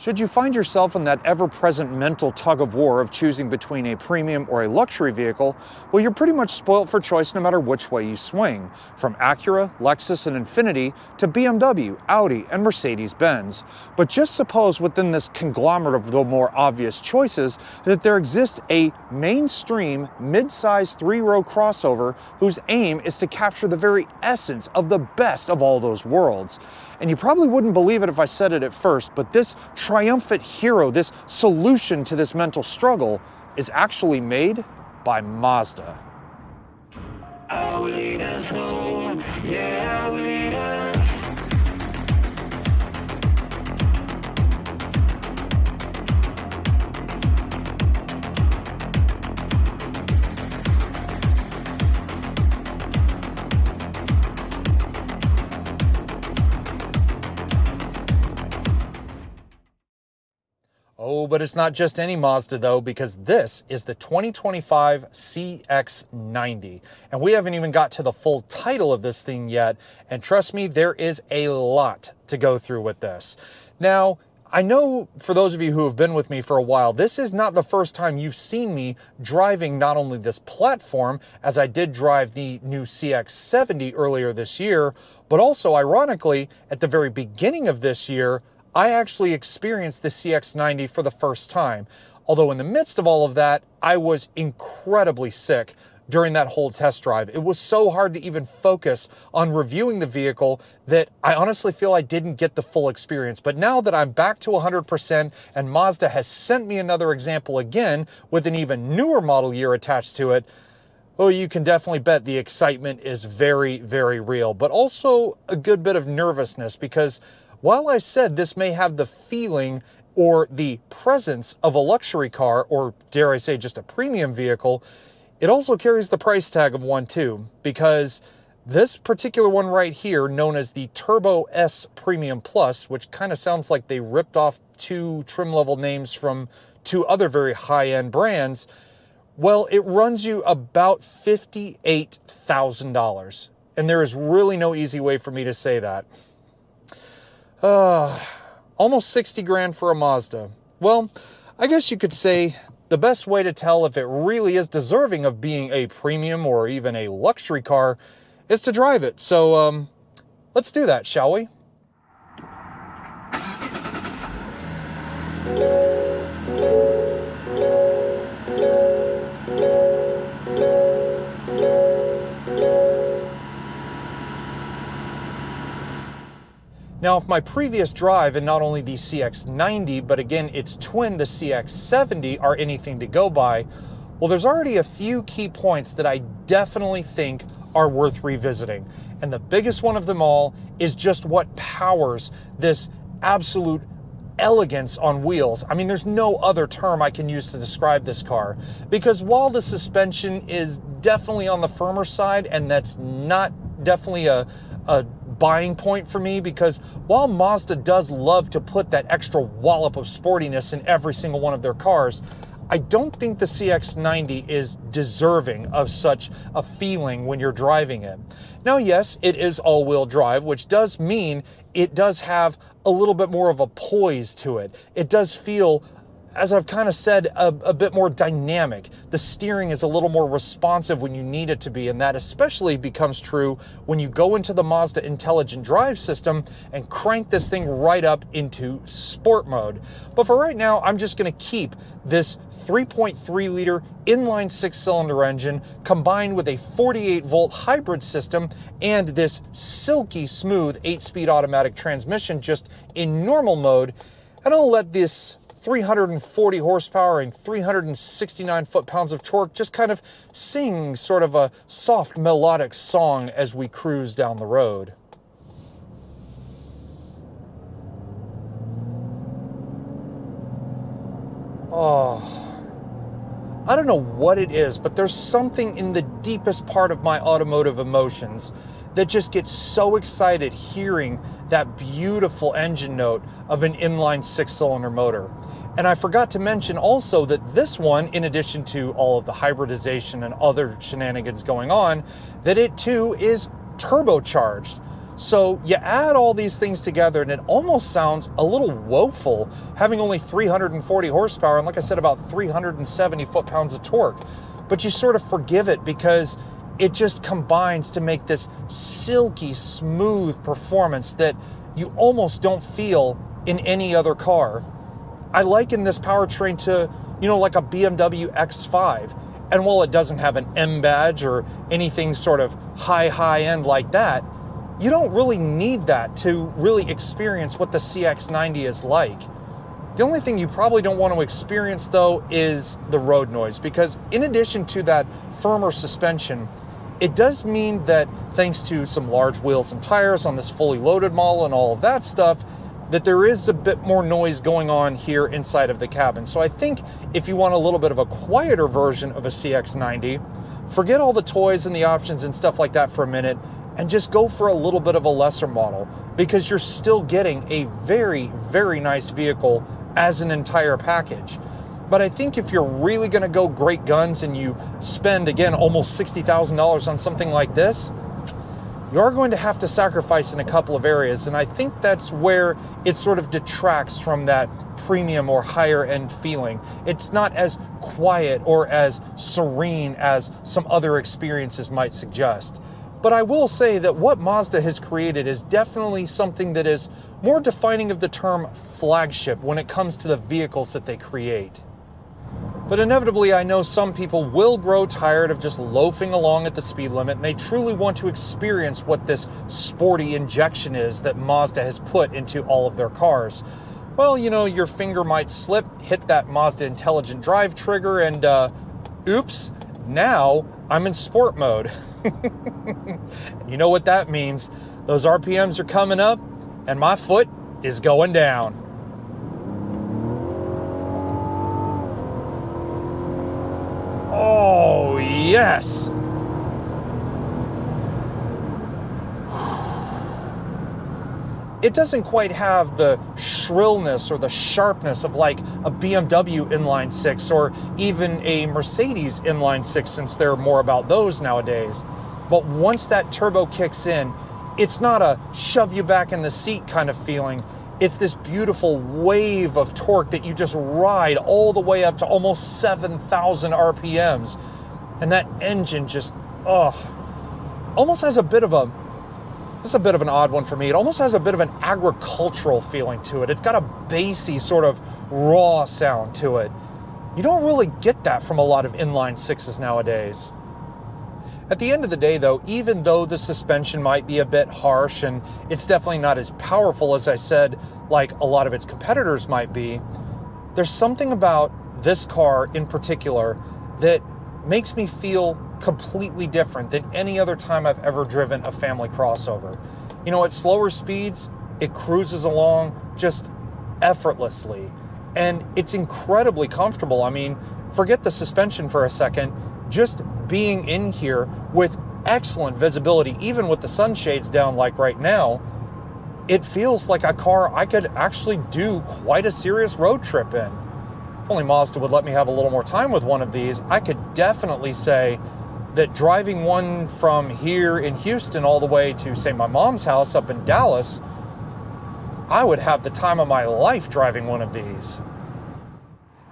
Should you find yourself in that ever-present mental tug-of-war of choosing between a premium or a luxury vehicle, well, you're pretty much spoilt for choice no matter which way you swing, from Acura, Lexus, and Infiniti to BMW, Audi, and Mercedes-Benz. But just suppose within this conglomerate of the more obvious choices that there exists a mainstream, mid-size three-row crossover whose aim is to capture the very essence of the best of all those worlds. And you probably wouldn't believe it if I said it at first, but this triumphant hero, this solution to this mental struggle, is actually made by Mazda. I will lead us home, yeah, I will lead us. Oh, but it's not just any Mazda though, because this is the 2025 CX90. And we haven't even got to the full title of this thing yet. And trust me, there is a lot to go through with this. Now, I know for those of you who have been with me for a while, this is not the first time you've seen me driving not only this platform, as I did drive the new CX90 earlier this year, but also ironically, at the very beginning of this year, I actually experienced the CX90 for the first time. Although in the midst of all of that, I was incredibly sick during that whole test drive. It was so hard to even focus on reviewing the vehicle that I honestly feel I didn't get the full experience. But now that I'm back to 100% and Mazda has sent me another example again with an even newer model year attached to it, oh, you can definitely bet the excitement is very, very real, but also a good bit of nervousness because while I said this may have the feeling or the presence of a luxury car, or dare I say just a premium vehicle, it also carries the price tag of one too, because this particular one right here, known as the Turbo S Premium Plus, which kind of sounds like they ripped off two trim level names from two other very high-end brands, well, it runs you about $58,000. And there is really no easy way for me to say that. Almost 60 grand for a Mazda. Well, I guess you could say the best way to tell if it really is deserving of being a premium or even a luxury car is to drive it. So, let's do that, shall we? Now, if my previous drive and not only the CX90, but again, its twin, the CX70, are anything to go by, well, there's already a few key points that I definitely think are worth revisiting. And the biggest one of them all is just what powers this absolute elegance on wheels. I mean, there's no other term I can use to describe this car, because while the suspension is definitely on the firmer side, and that's not definitely a buying point for me, because while Mazda does love to put that extra wallop of sportiness in every single one of their cars, I don't think the CX90 is deserving of such a feeling when you're driving it. Now, yes, it is all-wheel drive, which does mean it does have a little bit more of a poise to it. It does feel, as I've kind of said, a bit more dynamic. The steering is a little more responsive when you need it to be, and that especially becomes true when you go into the Mazda Intelligent Drive system and crank this thing right up into sport mode. But for right now, I'm just going to keep this 3.3-liter inline six-cylinder engine combined with a 48-volt hybrid system and this silky smooth 8-speed automatic transmission just in normal mode, and I'll let this 340 horsepower and 369 foot-pounds of torque just kind of sing sort of a soft melodic song as we cruise down the road. Oh, I don't know what it is, but there's something in the deepest part of my automotive emotions that just gets so excited hearing that beautiful engine note of an inline six-cylinder motor. And I forgot to mention also that this one, in addition to all of the hybridization and other shenanigans going on, that it too is turbocharged, So you add all these things together and it almost sounds a little woeful, having only 340 horsepower and, like I said, about 370 foot-pounds of torque. But you sort of forgive it because it just combines to make this silky smooth performance that you almost don't feel in any other car. I liken this powertrain to, like a BMW X5. And while it doesn't have an M badge or anything sort of high end like that, you don't really need that to really experience what the CX90 is like. The only thing you probably don't want to experience, though, is the road noise, because in addition to that firmer suspension, it does mean that thanks to some large wheels and tires on this fully loaded model and all of that stuff, that there is a bit more noise going on here inside of the cabin. So I think if you want a little bit of a quieter version of a CX90, forget all the toys and the options and stuff like that for a minute and just go for a little bit of a lesser model, because you're still getting a very, very nice vehicle as an entire package. But I think if you're really going to go great guns and you spend, again, almost $60,000 on something like this, you are going to have to sacrifice in a couple of areas. And I think that's where it sort of detracts from that premium or higher end feeling. It's not as quiet or as serene as some other experiences might suggest. But I will say that what Mazda has created is definitely something that is more defining of the term flagship when it comes to the vehicles that they create. But inevitably, I know some people will grow tired of just loafing along at the speed limit, and they truly want to experience what this sporty injection is that Mazda has put into all of their cars. Well, your finger might slip, hit that Mazda intelligent drive trigger, and oops, now I'm in sport mode. You know what that means. Those RPMs are coming up, and my foot is going down. Oh, yes. It doesn't quite have the shrillness or the sharpness of like a BMW inline six or even a Mercedes inline six, since they're more about those nowadays. But once that turbo kicks in, it's not a shove you back in the seat kind of feeling. It's this beautiful wave of torque that you just ride all the way up to almost 7,000 RPMs. And that engine just, almost has a bit of a, this is a bit of an odd one for me. It almost has a bit of an agricultural feeling to it. It's got a bassy sort of raw sound to it. You don't really get that from a lot of inline sixes nowadays. At the end of the day, though, even though the suspension might be a bit harsh and it's definitely not as powerful as I said, like a lot of its competitors might be, there's something about this car in particular that makes me feel completely different than any other time I've ever driven a family crossover. At slower speeds, it cruises along just effortlessly, and it's incredibly comfortable. I mean, forget the suspension for a second. Just being in here with excellent visibility, even with the sunshades down like right now, it feels like a car I could actually do quite a serious road trip in. If only Mazda would let me have a little more time with one of these, I could definitely say that driving one from here in Houston all the way to, say, my mom's house up in Dallas, I would have the time of my life driving one of these.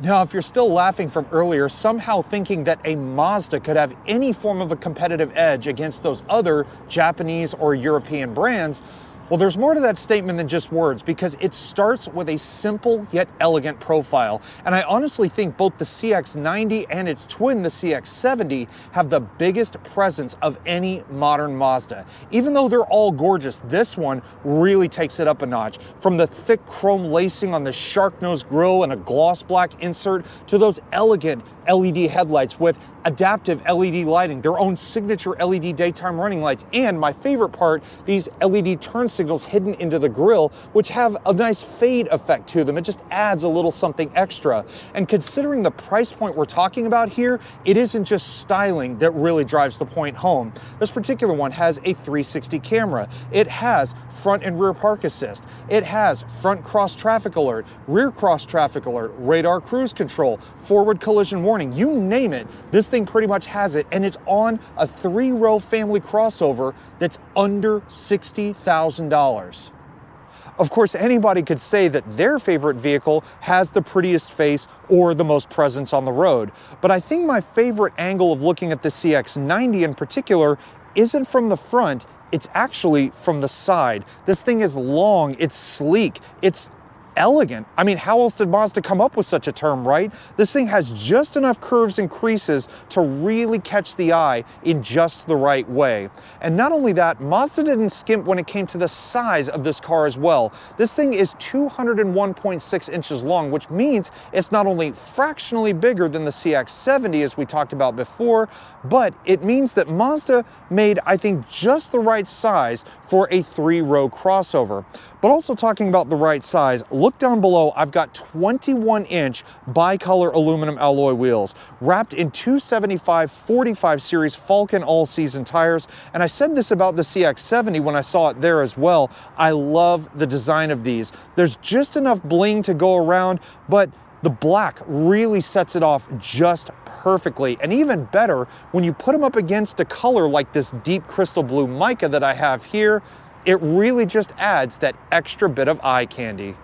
Now, if you're still laughing from earlier, somehow thinking that a Mazda could have any form of a competitive edge against those other Japanese or European brands, well, there's more to that statement than just words, because it starts with a simple yet elegant profile. And I honestly think both the CX90 and its twin, the CX70, have the biggest presence of any modern Mazda. Even though they're all gorgeous, this one really takes it up a notch. From the thick chrome lacing on the shark nose grille and a gloss black insert to those elegant LED headlights with adaptive LED lighting, their own signature LED daytime running lights, and my favorite part, these LED turn signals hidden into the grille, which have a nice fade effect to them. It just adds a little something extra. And considering the price point we're talking about here, it isn't just styling that really drives the point home. This particular one has a 360 camera. It has front and rear park assist. It has front cross traffic alert, rear cross traffic alert, radar cruise control, forward collision warning. You name it, this thing pretty much has it, and it's on a 3-row family crossover that's under $60,000. Of course, anybody could say that their favorite vehicle has the prettiest face or the most presence on the road. But I think my favorite angle of looking at the CX90 in particular isn't from the front, it's actually from the side. This thing is long, it's sleek, it's elegant. I mean, how else did Mazda come up with such a term, right? This thing has just enough curves and creases to really catch the eye in just the right way. And not only that, Mazda didn't skimp when it came to the size of this car as well. This thing is 201.6 inches long, which means it's not only fractionally bigger than the CX90 as we talked about before, but it means that Mazda made, I think, just the right size for a 3-row crossover. But also talking about the right size, look down below, I've got 21-inch bicolor aluminum alloy wheels wrapped in 275/45 series Falcon all-season tires. And I said this about the CX90 when I saw it there as well. I love the design of these. There's just enough bling to go around, but the black really sets it off just perfectly. And even better, when you put them up against a color like this deep crystal blue mica that I have here, it really just adds that extra bit of eye candy.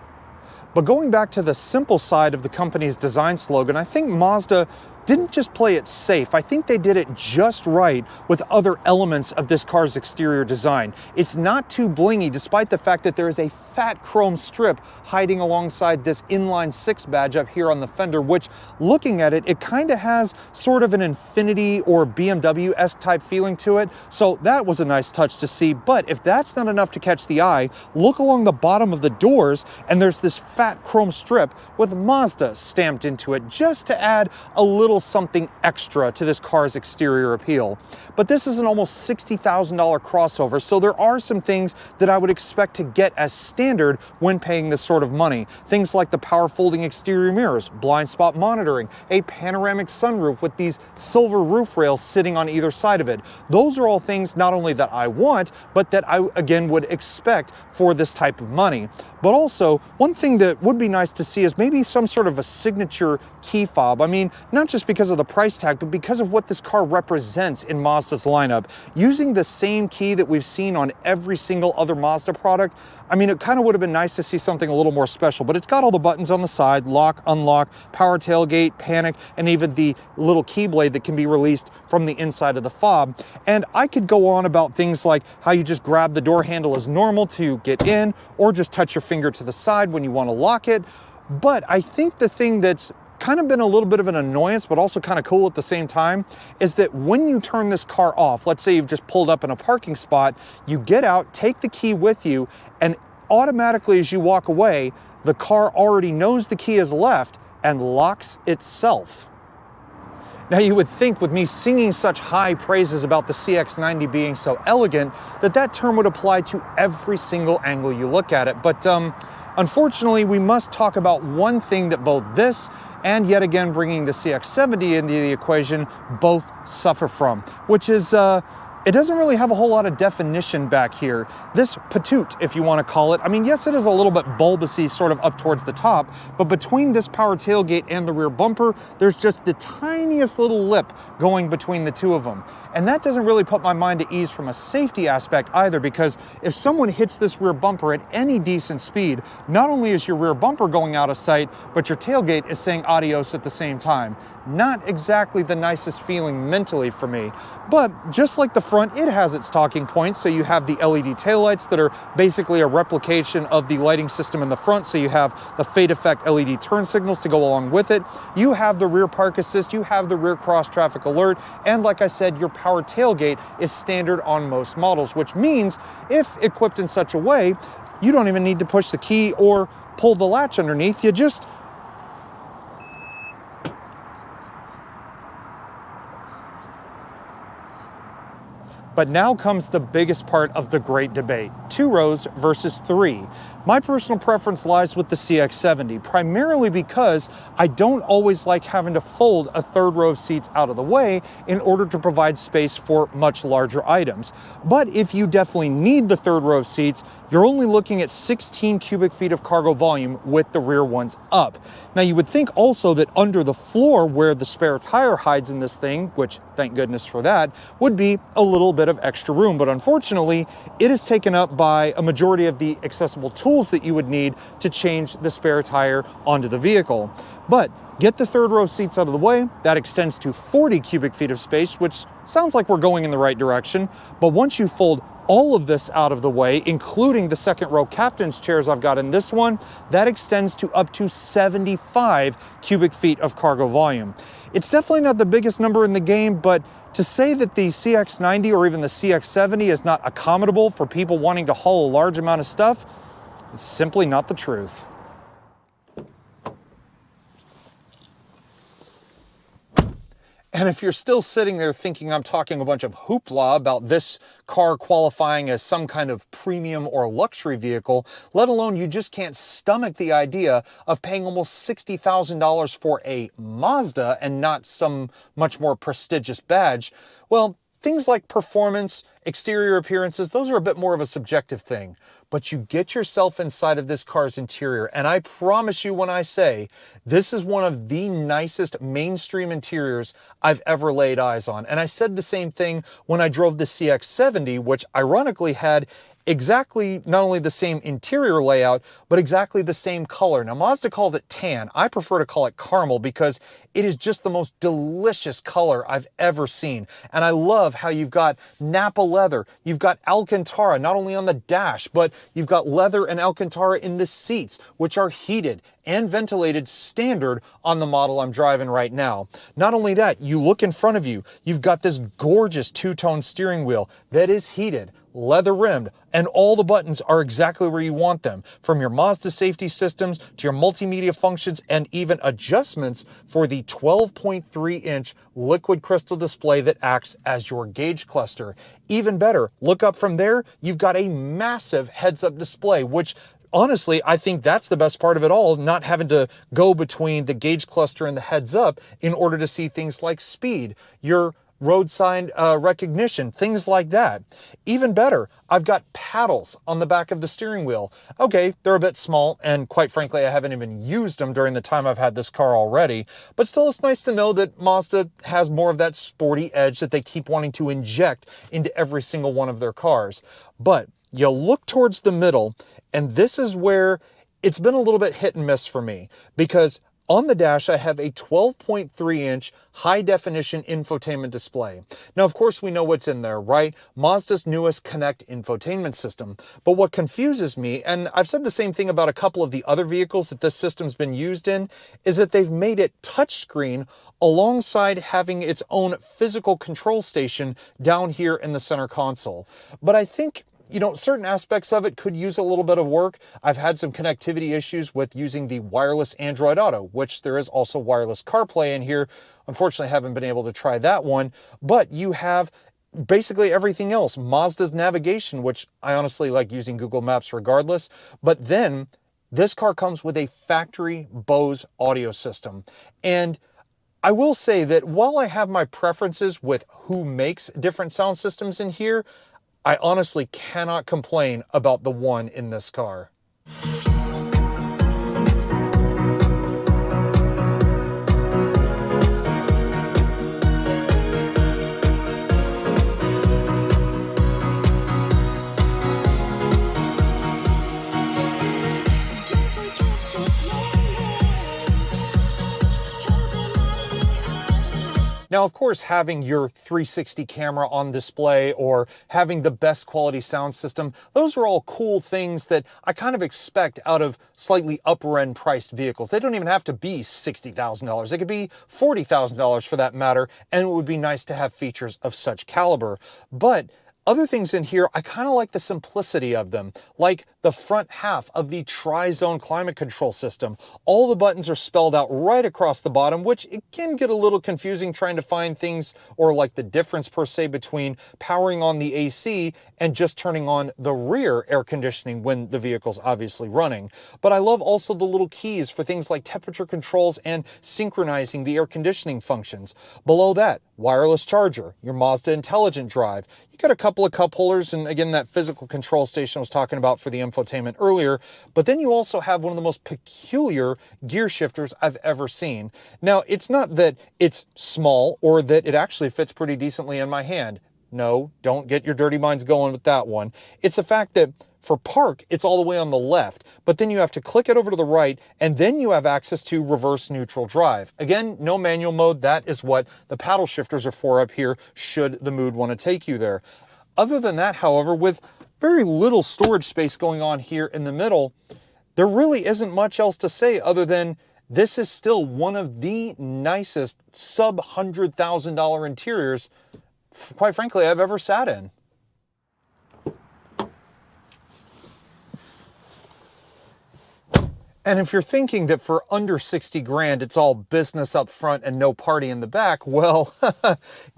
But going back to the simple side of the company's design slogan, I think Mazda didn't just play it safe. I think they did it just right with other elements of this car's exterior design. It's not too blingy, despite the fact that there is a fat chrome strip hiding alongside this inline 6 badge up here on the fender, which, looking at it, it kind of has sort of an Infiniti or BMW-esque type feeling to it. So that was a nice touch to see. But if that's not enough to catch the eye, look along the bottom of the doors, and there's this fat chrome strip with Mazda stamped into it, just to add a little something extra to this car's exterior appeal. But this is an almost $60,000 crossover, so there are some things that I would expect to get as standard when paying this sort of money. Things like the power folding exterior mirrors, blind spot monitoring, a panoramic sunroof with these silver roof rails sitting on either side of it. Those are all things not only that I want, but that I, again, would expect for this type of money. But also, one thing that would be nice to see is maybe some sort of a signature key fob. I mean, not just because of the price tag, but because of what this car represents in Mazda's lineup. Using the same key that we've seen on every single other Mazda product, I mean, it kind of would have been nice to see something a little more special, but it's got all the buttons on the side: lock, unlock, power tailgate, panic, and even the little key blade that can be released from the inside of the fob. And I could go on about things like how you just grab the door handle as normal to get in, or just touch your finger to the side when you want to lock it. But I think the thing that's kind of been a little bit of an annoyance, but also kind of cool at the same time, is that when you turn this car off, let's say you've just pulled up in a parking spot, you get out, take the key with you, and automatically as you walk away, the car already knows the key is left and locks itself. Now, you would think with me singing such high praises about the CX90 being so elegant, that term would apply to every single angle you look at it. But unfortunately, we must talk about one thing that both this and yet again bringing the CX90 into the equation both suffer from, which is it doesn't really have a whole lot of definition back here. This patoot, if you want to call it, I mean, yes, it is a little bit bulbousy sort of up towards the top, but between this power tailgate and the rear bumper, there's just the tiniest little lip going between the two of them. And that doesn't really put my mind at ease from a safety aspect either, because if someone hits this rear bumper at any decent speed, not only is your rear bumper going out of sight, but your tailgate is saying adios at the same time. Not exactly the nicest feeling mentally for me. But just like the front, it has its talking points. So you have the LED taillights that are basically a replication of the lighting system in the front. So you have the fade effect LED turn signals to go along with it. You have the rear park assist, you have the rear cross traffic alert, and like I said, your power tailgate is standard on most models, which means if equipped in such a way, you don't even need to push the key or pull the latch underneath. You just But now comes the biggest part of the great debate: 2 rows versus 3. My personal preference lies with the CX90, primarily because I don't always like having to fold a 3rd row of seats out of the way in order to provide space for much larger items. But if you definitely need the 3rd row of seats, you're only looking at 16 cubic feet of cargo volume with the rear ones up. Now you would think also that under the floor where the spare tire hides in this thing, which thank goodness for that, would be a little bit of extra room, but unfortunately it is taken up by a majority of the accessible tools that you would need to change the spare tire onto the vehicle. But get the 3rd row seats out of the way, that extends to 40 cubic feet of space, which sounds like we're going in the right direction. But once you fold all of this out of the way, including the 2nd row captain's chairs I've got in this one, that extends to up to 75 cubic feet of cargo volume. It's definitely not the biggest number in the game, but to say that the CX90 or even the CX70 is not accommodable for people wanting to haul a large amount of stuff, it's simply not the truth. And if you're still sitting there thinking I'm talking a bunch of hoopla about this car qualifying as some kind of premium or luxury vehicle, let alone you just can't stomach the idea of paying almost $60,000 for a Mazda and not some much more prestigious badge, well, things like performance, exterior appearances, those are a bit more of a subjective thing. But you get yourself inside of this car's interior, and I promise you when I say this is one of the nicest mainstream interiors I've ever laid eyes on. And I said the same thing when I drove the CX70, which ironically had exactly not only the same interior layout, but exactly the same color. Now, Mazda calls it tan. I prefer to call it caramel because it is just the most delicious color I've ever seen. And I love how you've got Napa leather, you've got Alcantara, not only on the dash, but you've got leather and Alcantara in the seats, which are heated and ventilated standard on the model I'm driving right now. Not only that, you look in front of you, you've got this gorgeous 2-tone steering wheel that is heated, leather rimmed, and all the buttons are exactly where you want them, from your Mazda safety systems to your multimedia functions and even adjustments for the 12.3-inch liquid crystal display that acts as your gauge cluster. Even better, look up from there, you've got a massive heads-up display, which honestly, I think that's the best part of it all, not having to go between the gauge cluster and the heads up in order to see things like speed, your road sign recognition, things like that. Even better, I've got paddles on the back of the steering wheel. Okay, they're a bit small, and quite frankly, I haven't even used them during the time I've had this car already, but still it's nice to know that Mazda has more of that sporty edge that they keep wanting to inject into every single one of their cars. But you look towards the middle, and this is where it's been a little bit hit and miss for me, because on the dash, I have a 12.3-inch high-definition infotainment display. Now, of course, we know what's in there, right? Mazda's newest Connect infotainment system. But what confuses me, and I've said the same thing about a couple of the other vehicles that this system's been used in, is that they've made it touchscreen alongside having its own physical control station down here in the center console. But I think certain aspects of it could use a little bit of work. I've had some connectivity issues with using the wireless Android Auto, which there is also wireless CarPlay in here. Unfortunately, I haven't been able to try that one, but you have basically everything else. Mazda's navigation, which I honestly like using Google Maps regardless, but then this car comes with a factory BOSE audio system. And I will say that while I have my preferences with who makes different sound systems in here, I honestly cannot complain about the one in this car. Now, of course, having your 360 camera on display or having the best quality sound system, those are all cool things that I kind of expect out of slightly upper end priced vehicles. They don't even have to be $60,000. They could be $40,000 for that matter, and it would be nice to have features of such caliber. But Other things in here, I kind of like the simplicity of them, like the front half of the tri-zone climate control system. All the buttons are spelled out right across the bottom, which it can get a little confusing trying to find things or like the difference per se between powering on the AC and just turning on the rear air conditioning when the vehicle's obviously running. But I love also the little keys for things like temperature controls and synchronizing the air conditioning functions. Below that, wireless charger, your Mazda intelligent drive. You got a couple of cup holders, and again, that physical control station I was talking about for the infotainment earlier. But then you also have one of the most peculiar gear shifters I've ever seen. Now, it's not that it's small or that it actually fits pretty decently in my hand. No, don't get your dirty minds going with that one. It's the fact that for park, it's all the way on the left, but then you have to click it over to the right, and then you have access to reverse neutral drive. Again, no manual mode. That is what the paddle shifters are for up here, should the mood want to take you there. Other than that, however, with very little storage space going on here in the middle, there really isn't much else to say other than this is still one of the nicest sub-$100,000 interiors, quite frankly, I've ever sat in. And if you're thinking that for under 60 grand, it's all business up front and no party in the back, well,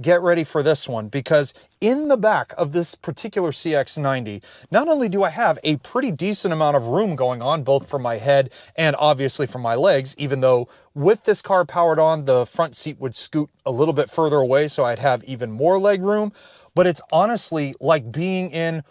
get ready for this one, because in the back of this particular CX90, not only do I have a pretty decent amount of room going on, both for my head and obviously for my legs, even though with this car powered on, the front seat would scoot a little bit further away, so I'd have even more leg room, but it's honestly like being in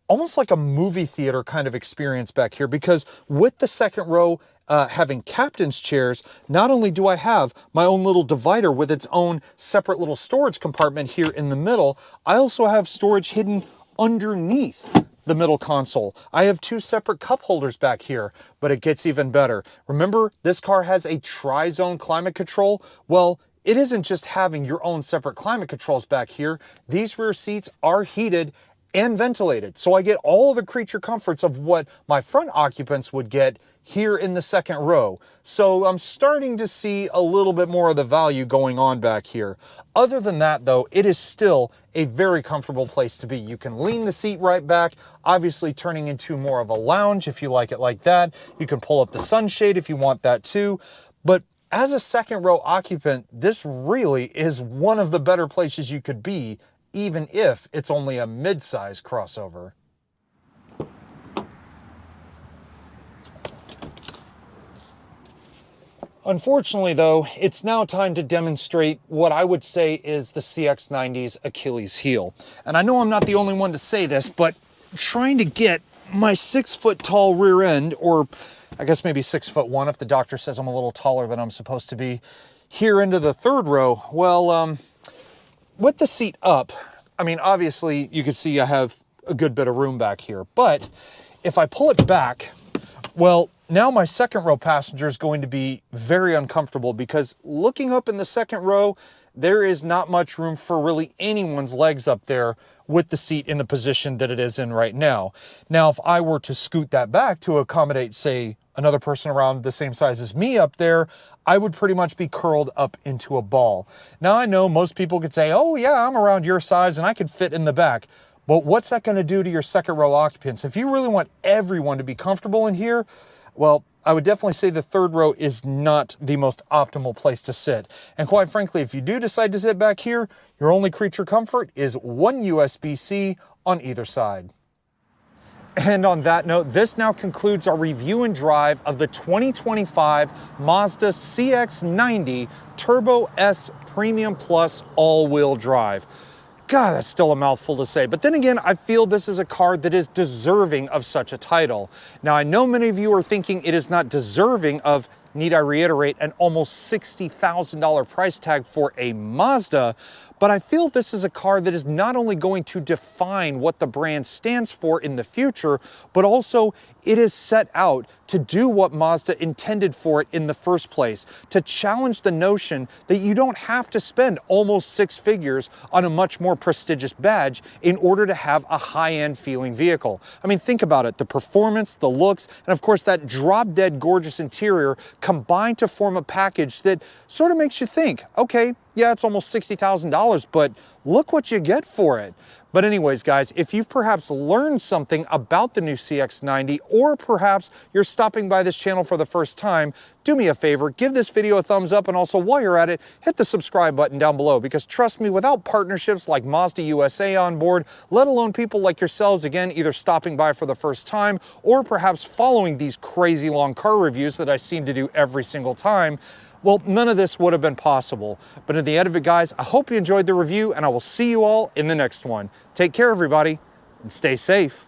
almost like a movie theater kind of experience back here, because with the second row having captain's chairs, not only do I have my own little divider with its own separate little storage compartment here in the middle, I also have storage hidden underneath the middle console. I have two separate cup holders back here, but it gets even better. Remember, this car has a tri-zone climate control? Well, it isn't just having your own separate climate controls back here. These rear seats are heated and ventilated. So I get all the creature comforts of what my front occupants would get here in the second row. So I'm starting to see a little bit more of the value going on back here. Other than that though, it is still a very comfortable place to be. You can lean the seat right back, obviously turning into more of a lounge if you like it like that. You can pull up the sunshade if you want that too. But as a second row occupant, this really is one of the better places you could be, even if it's only a mid-size crossover. Unfortunately though, it's now time to demonstrate what I would say is the CX90's Achilles heel. And I know I'm not the only one to say this, but trying to get my 6-foot tall rear end, or I guess maybe 6'1" if the doctor says I'm a little taller than I'm supposed to be, here into the third row, well, with the seat up, I mean, obviously you can see I have a good bit of room back here, but if I pull it back, well, now my second row passenger is going to be very uncomfortable, because looking up in the second row, there is not much room for really anyone's legs up there with the seat in the position that it is in right now. Now, if I were to scoot that back to accommodate, say, another person around the same size as me up there, I would pretty much be curled up into a ball. Now, I know most people could say, oh yeah, I'm around your size and I could fit in the back. But what's that going to do to your second row occupants? If you really want everyone to be comfortable in here, well, I would definitely say the third row is not the most optimal place to sit. And quite frankly, if you do decide to sit back here, your only creature comfort is one USB-C on either side. And on that note, this now concludes our review and drive of the 2025 Mazda CX90 Turbo S Premium Plus all-wheel drive. God, that's still a mouthful to say. But then again, I feel this is a car that is deserving of such a title. Now, I know many of you are thinking it is not deserving of, need I reiterate, an almost $60,000 price tag for a Mazda, but I feel this is a car that is not only going to define what the brand stands for in the future, but also it is set out to do what Mazda intended for it in the first place, to challenge the notion that you don't have to spend almost 6 figures on a much more prestigious badge in order to have a high-end feeling vehicle. I mean, think about it, the performance, the looks, and of course that drop-dead gorgeous interior combined to form a package that sort of makes you think, okay, yeah, it's almost $60,000, but look what you get for it. But anyways, guys, if you've perhaps learned something about the new CX90, or perhaps you're stopping by this channel for the first time, do me a favor, give this video a thumbs up, and also while you're at it, hit the subscribe button down below, because trust me, without partnerships like Mazda USA on board, let alone people like yourselves, again, either stopping by for the first time or perhaps following these crazy long car reviews that I seem to do every single time, well, none of this would have been possible. But at the end of it, guys, I hope you enjoyed the review, and I will see you all in the next one. Take care, everybody, and stay safe.